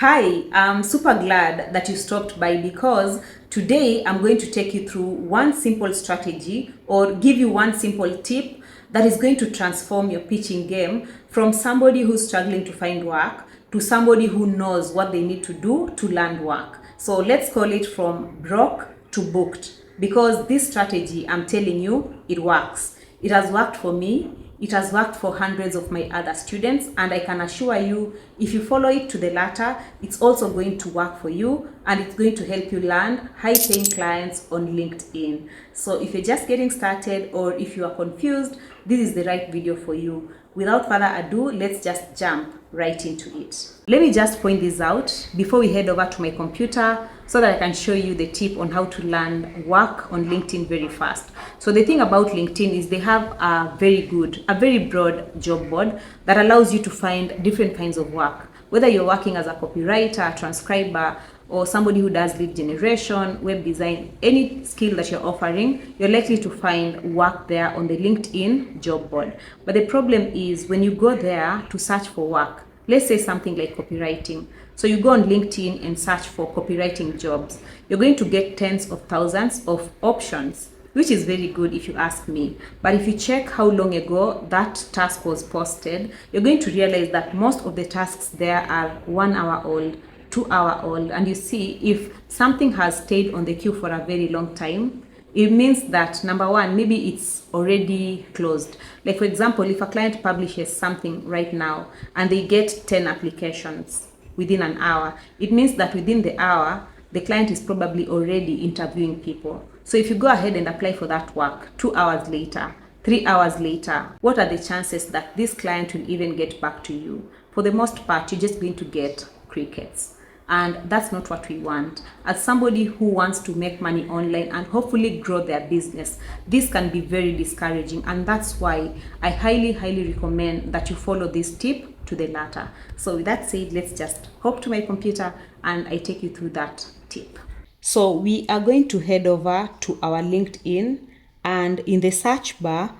Hi, I'm super glad that you stopped by because today I'm going to take you through one simple strategy or give you one simple tip that is going to transform your pitching game from somebody who's struggling to find work to somebody who knows what they need to do to land work. So let's call it from broke to booked, because this strategy, I'm telling you, it works. It has worked for me. It has worked for hundreds of my other students, and I can assure you, if you follow it to the latter, it's also going to work for you and it's going to help you land high-paying clients on LinkedIn. So if you're just getting started or if you are confused, this is the right video for you. Without further ado, let's just jump right into it. Let me just point this out before we head over to my computer so that I can show you the tip on how to land work on LinkedIn very fast. So the thing about LinkedIn is they have a very broad job board that allows you to find different kinds of work. Whether you're working as a copywriter, a transcriber, or somebody who does lead generation, web design, any skill that you're offering, you're likely to find work there on the LinkedIn job board. But the problem is when you go there to search for work, let's say something like copywriting. So you go on LinkedIn and search for copywriting jobs. You're going to get tens of thousands of options, which is very good if you ask me. But if you check how long ago that task was posted, you're going to realize that most of the tasks there are 1 hour old, 2 hour old. And you see, if something has stayed on the queue for a very long time, it means that number one, maybe it's already closed. Like for example, if a client publishes something right now and they get 10 applications within an hour, it means that within the hour, the client is probably already interviewing people. So if you go ahead and apply for that work 2 hours later, 3 hours later, what are the chances that this client will even get back to you? For the most part, you're just going to get crickets. And that's not what we want. As somebody who wants to make money online and hopefully grow their business, this can be very discouraging. And that's why I highly recommend that you follow this tip to the latter. So with that said, let's just hop to my computer and I take you through that tip. So we are going to head over to our LinkedIn, and in the search bar,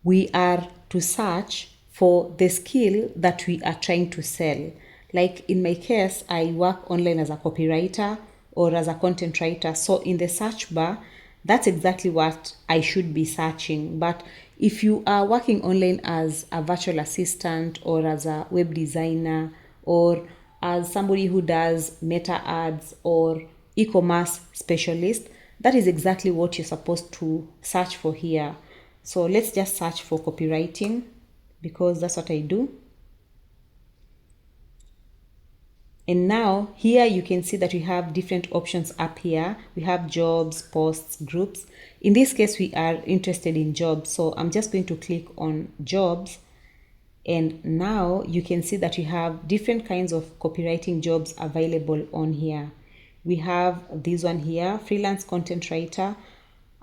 we are to search for the skill that we are trying to sell. Like in my case, I work online as a copywriter or as a content writer. So in the search bar, that's exactly what I should be searching. But if you are working online as a virtual assistant or as a web designer or as somebody who does meta ads or e-commerce specialist, that is exactly what you're supposed to search for here. So let's just search for copywriting because that's what I do. And now here you can see that we have different options up here. We have jobs, posts, groups. In this case, we are interested in jobs. So I'm just going to click on jobs. And now you can see that we have different kinds of copywriting jobs available on here. We have this one here, freelance content writer.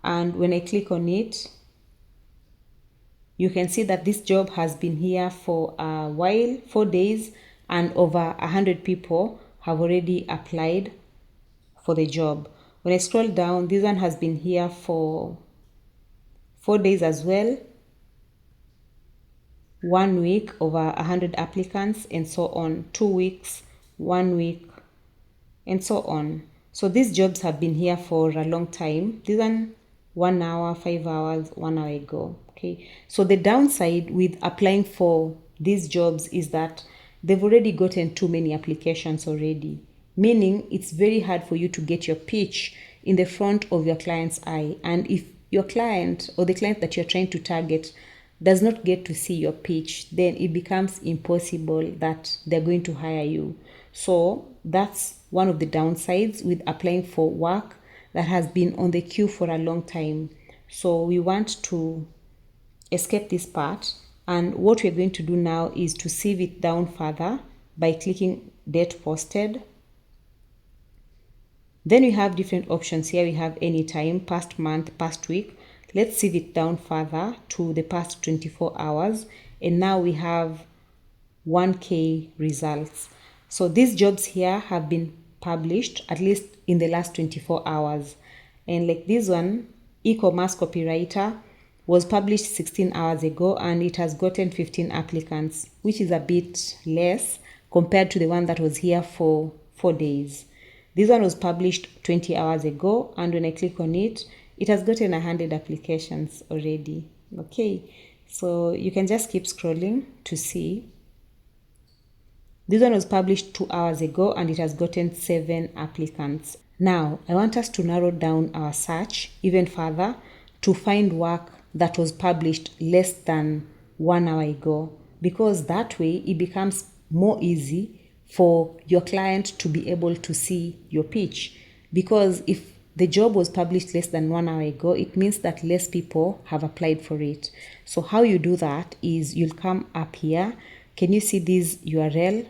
And when I click on it, you can see that this job has been here for a while, 4 days, and over 100 people have already applied for the job. When I scroll down, this one has been here for 4 days as well, 1 week, over 100 applicants, and so on, 2 weeks, 1 week, and so on. So these jobs have been here for a long time. This one, 1 hour, 5 hours, 1 hour ago. Okay. So the downside with applying for these jobs is that they've already gotten too many applications already, meaning it's very hard for you to get your pitch in the front of your client's eye. And if your client or the client that you're trying to target does not get to see your pitch, then it becomes impossible that they're going to hire you. So that's one of the downsides with applying for work that has been on the queue for a long time. So we want to escape this part. And what we're going to do now is to sieve it down further by clicking date posted. Then we have different options here. We have anytime, past month, past week. Let's sieve it down further to the past 24 hours. And now we have 1K results. So these jobs here have been published at least in the last 24 hours. And like this one, e-commerce copywriter, was published 16 hours ago and it has gotten 15 applicants, which is a bit less compared to the one that was here for 4 days. This one was published 20 hours ago, and when I click on it, it has gotten 100 applications already. Okay, so you can just keep scrolling to see. This one was published 2 hours ago and it has gotten 7 applicants. Now, I want us to narrow down our search even further to find work that was published less than 1 hour ago, because that way it becomes more easy for your client to be able to see your pitch. Because if the job was published less than 1 hour ago, it means that less people have applied for it. So how you do that is you'll come up here. Can you see this URL?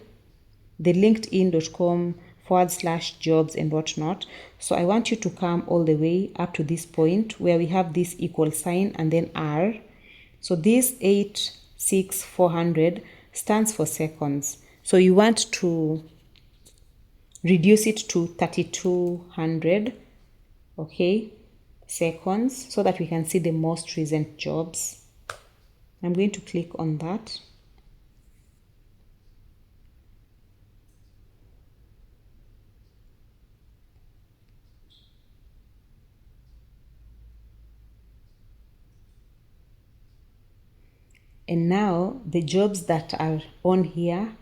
The linkedin.com/jobs and whatnot. So I want you to come all the way up to this point where we have this equal sign and then R. So this 86400 stands for seconds. So you want to reduce it to 3200, okay, seconds, so that we can see the most recent jobs. I'm going to click on that. And now the jobs that are on here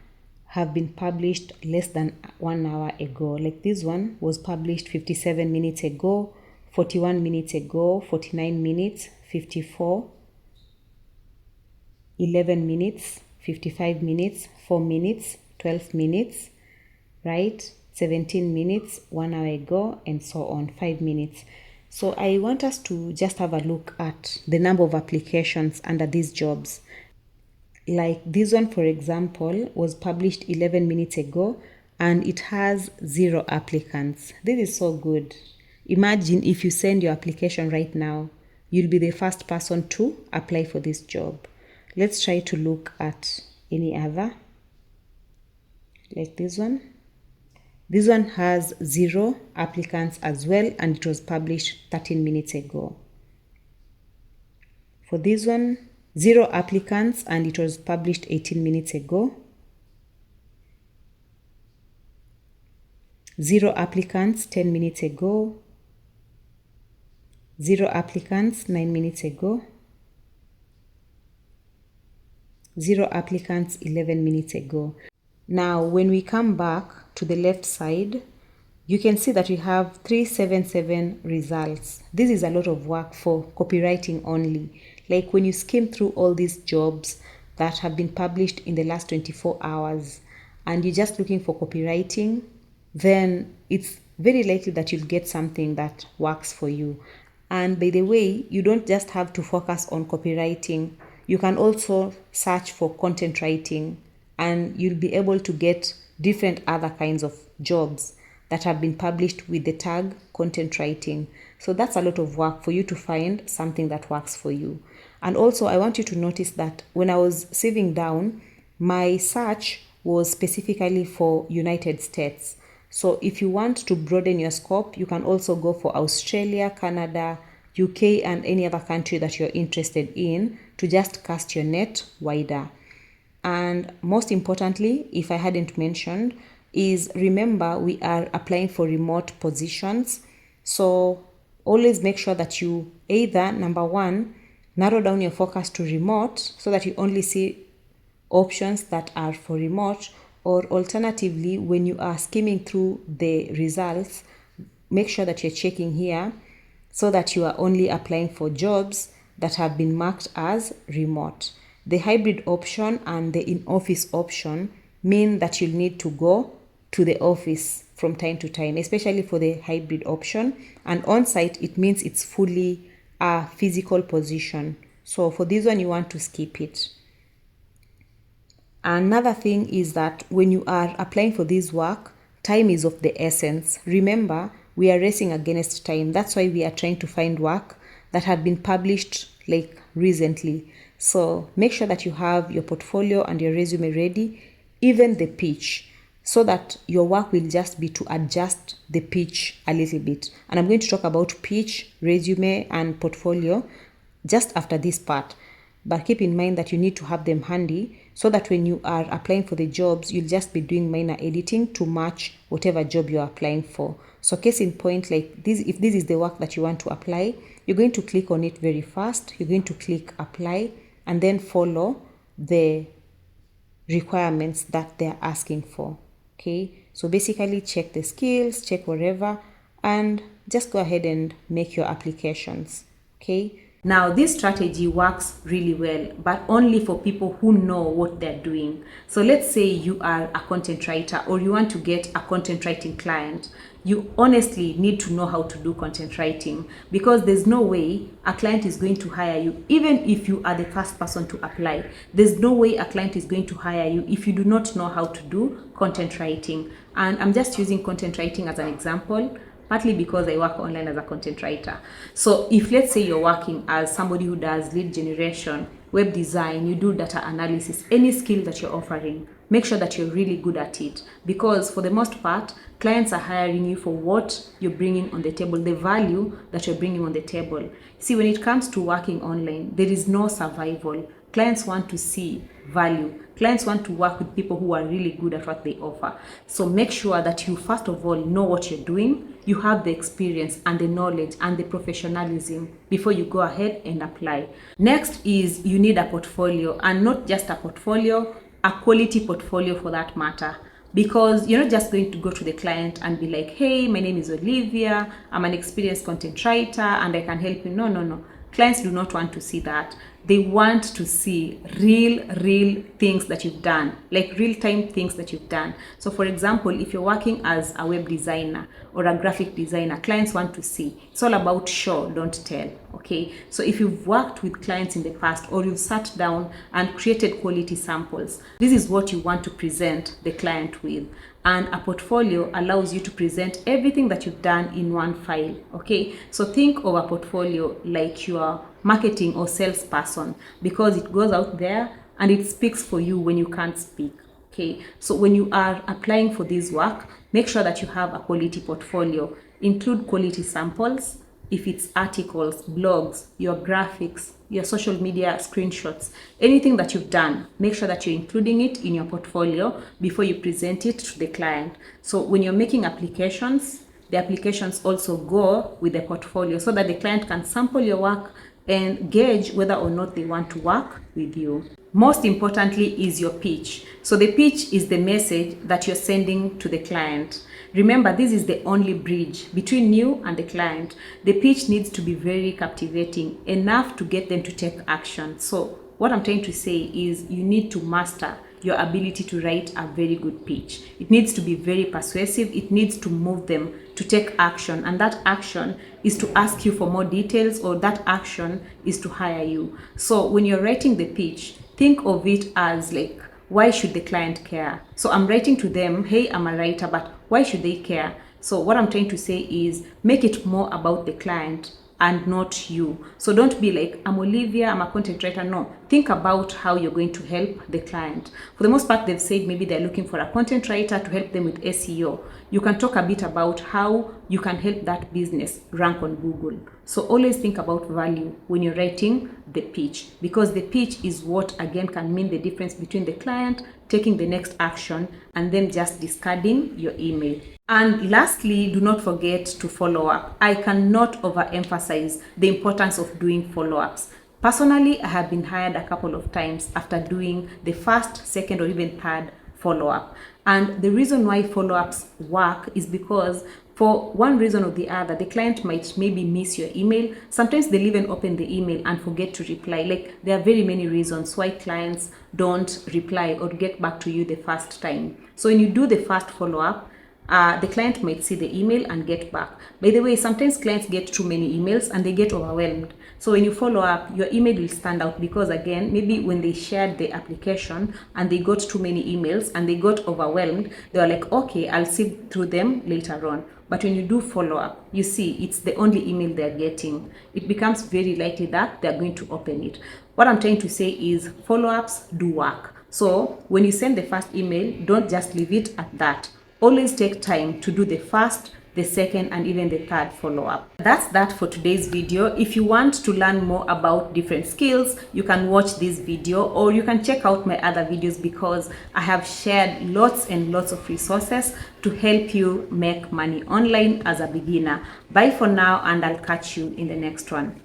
have been published less than 1 hour ago. Like this one was published 57 minutes ago, 41 minutes ago, 49 minutes, 54, 11 minutes, 55 minutes, 4 minutes, 12 minutes, right? 17 minutes, 1 hour ago, and so on, 5 minutes. So I want us to just have a look at the number of applications under these jobs. Like this one, for example, was published 11 minutes ago and it has 0 applicants. This is so good. Imagine if you send your application right now, you'll be the first person to apply for this job. Let's try to look at any other, like this one. This one has 0 applicants as well, and it was published 13 minutes ago. For this one, 0 applicants and it was published 18 minutes ago. 0 applicants 10 minutes ago. 0 applicants 9 minutes ago. 0 applicants 11 minutes ago. Now, when we come back to the left side, you can see that we have 377 results. This is a lot of work for copywriting only. Like when you skim through all these jobs that have been published in the last 24 hours and you're just looking for copywriting, then it's very likely that you'll get something that works for you. And by the way, you don't just have to focus on copywriting. You can also search for content writing and you'll be able to get different other kinds of jobs that have been published with the tag content writing. So that's a lot of work for you to find something that works for you. And also I want you to notice that when I was saving down, my search was specifically for United States. So if you want to broaden your scope, you can also go for Australia, Canada, UK, and any other country that you're interested in to just cast your net wider. And most importantly, if I hadn't mentioned, is remember we are applying for remote positions. So always make sure that you either, number one, narrow down your focus to remote so that you only see options that are for remote, or alternatively, when you are skimming through the results, make sure that you're checking here so that you are only applying for jobs that have been marked as remote. The hybrid option and the in-office option mean that you'll need to go to the office from time to time, especially for the hybrid option. And on-site, it means it's fully a physical position. So for this one, you want to skip it. Another thing is that when you are applying for this work, time is of the essence. Remember, we are racing against time. That's why we are trying to find work that have been published like recently. So make sure that you have your portfolio and your resume ready, even the pitch, so that your work will just be to adjust the pitch a little bit. And I'm going to talk about pitch, resume, and portfolio just after this part. But keep in mind that you need to have them handy so that when you are applying for the jobs, you'll just be doing minor editing to match whatever job you're applying for. So case in point, like this, if this is the work that you want to apply, you're going to click on it very fast. You're going to click apply and then follow the requirements that they're asking for. Okay, so basically check the skills, check whatever, and just go ahead and make your applications. Okay, now this strategy works really well, but only for people who know what they're doing. So let's say you are a content writer or you want to get a content writing client. You honestly need to know how to do content writing, because there's no way a client is going to hire you, even if you are the first person to apply. There's no way a client is going to hire you if you do not know how to do content writing. And I'm just using content writing as an example, partly because I work online as a content writer. So if let's say you're working as somebody who does lead generation, web design, you do data analysis, any skill that you're offering, make sure that you're really good at it, because for the most part, clients are hiring you for what you're bringing on the table, the value that you're bringing on the table. See, when it comes to working online, there is no survival. Clients want to see value. Clients want to work with people who are really good at what they offer. So make sure that you first of all know what you're doing, you have the experience and the knowledge and the professionalism before you go ahead and apply. Next is you need a portfolio, and not just a portfolio, a quality portfolio for that matter. Because you're not just going to go to the client and be like, hey, my name is Olivia, I'm an experienced content writer and I can help you. No. Clients do not want to see that. They want to see real things that you've done, like real-time things that you've done. So for example, if you're working as a web designer or a graphic designer, clients want to see. It's all about show, don't tell. Okay, so if you've worked with clients in the past or you've sat down and created quality samples, this is what you want to present the client with. And a portfolio allows you to present everything that you've done in one file. Okay, so think of a portfolio like your marketing or salesperson, because it goes out there and it speaks for you when you can't speak. Okay, so when you are applying for this work, make sure that you have a quality portfolio. Include quality samples. If it's articles, blogs, your graphics, your social media screenshots, anything that you've done, make sure that you're including it in your portfolio before you present it to the client. So when you're making applications, the applications also go with the portfolio so that the client can sample your work and gauge whether or not they want to work with you. Most importantly is your pitch. So the pitch is the message that you're sending to the client. Remember, this is the only bridge between you and the client. The pitch needs to be very captivating, enough to get them to take action. So what I'm trying to say is you need to master your ability to write a very good pitch. It needs to be very persuasive. It needs to move them to take action. And that action is to ask you for more details, or that action is to hire you. So when you're writing the pitch, think of it as like, why should the client care? So I'm writing to them, hey, I'm a writer, but why should they care? So what I'm trying to say is make it more about the client and not you. So don't be like, I'm Olivia, I'm a content writer. No, think about how you're going to help the client. For the most part, they've said maybe they're looking for a content writer to help them with SEO. You can talk a bit about how you can help that business rank on Google. So always think about value when you're writing the pitch, because the pitch is what again can mean the difference between the client taking the next action and then just discarding your email. And lastly, do not forget to follow up. I cannot overemphasize the importance of doing follow-ups. Personally, I have been hired a couple of times after doing the first, second, or even third follow-up. And the reason why follow-ups work is because for one reason or the other, the client might maybe miss your email. Sometimes they'll even open the email and forget to reply. Like, there are very many reasons why clients don't reply or get back to you the first time. So when you do the first follow-up, the client might see the email and get back. By the way, sometimes clients get too many emails and they get overwhelmed. So when you follow up, your email will stand out, because again, maybe when they shared the application and they got too many emails and they got overwhelmed, they were like, okay, I'll see through them later on. But when you do follow up, you see it's the only email they're getting. It becomes very likely that they're going to open it. What I'm trying to say is follow-ups do work. So when you send the first email, don't just leave it at that. Always take time to do the first, the second, and even the third follow-up. That's that for today's video. If you want to learn more about different skills, you can watch this video, or you can check out my other videos, because I have shared lots and lots of resources to help you make money online as a beginner. Bye for now, and I'll catch you in the next one.